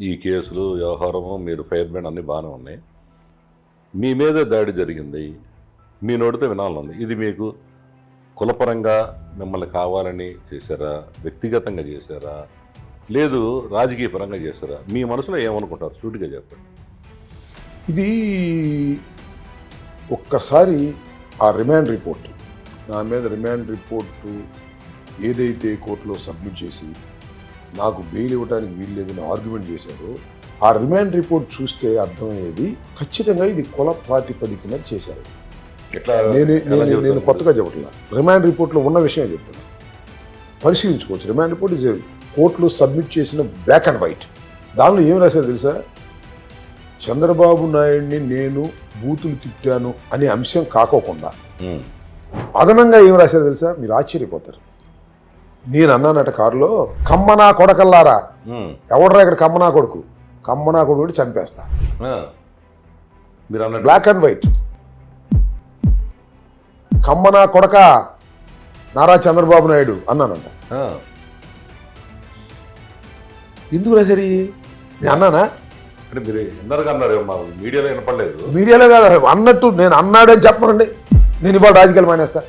ఈ కేసులు వ్యవహారము మీరు ఫైర్మెన్ అన్నీ బాగానే ఉన్నాయి. మీ మీద దాడి జరిగింది, మీ నోటితో వినాలనుంది. ఇది మీకు కులపరంగా మిమ్మల్ని కావాలని చేశారా, వ్యక్తిగతంగా చేశారా, లేదు రాజకీయ పరంగా చేశారా? మీ మనసులో ఏమనుకుంటారు? సూటిగా చెప్పండి. ఇది ఒక్కసారి ఆ రిమాండ్ రిపోర్ట్, నా మీద రిమాండ్ రిపోర్టు ఏదైతే కోర్టులో సబ్మిట్ చేసి నాకు బెయిల్ ఇవ్వడానికి వీలు లేదని ఆర్గ్యుమెంట్ చేశారో, ఆ రిమాండ్ రిపోర్ట్ చూస్తే అర్థమయ్యేది ఖచ్చితంగా ఇది కుల ప్రాతిపదికన చేశారు. ఎట్లా నేను కొత్తగా చెప్పట్లా, రిమాండ్ రిపోర్ట్లో ఉన్న విషయం చెప్తున్నా, పరిశీలించుకోవచ్చు. రిమాండ్ రిపోర్ట్ ఇస్ కోర్టులో సబ్మిట్ చేసిన బ్లాక్ అండ్ వైట్. దానిలో ఏం రాశారు తెలుసా? చంద్రబాబు నాయుడిని నేను బూతులు తిట్టాను అనే అంశం కాకోకుండా అదనంగా ఏం రాశారు తెలుసా? మీరు ఆశ్చర్యపోతారు. నేను అన్నానట కారులో, కమ్మనా కొడకల్లారా, ఎవడరా ఇక్కడ కమ్మనా కొడుకు, కమ్మనా కొడుకు చంపేస్తా. మీరు అన్న బ్లాక్ అండ్ వైట్, కమ్మనా కొడక నారా చంద్రబాబు నాయుడు అన్నానంట. ఎందుకు రాశారు? నేను అన్నానా? అంటే మీరు ఎందరుగా అన్నారు, మీడియాలో వినపడలేదు. మీడియాలో కాదు అన్నట్టు, నేను అన్నాడని చెప్పనండి, నేను ఇవాళ రాజకీయాలు మానేస్తా.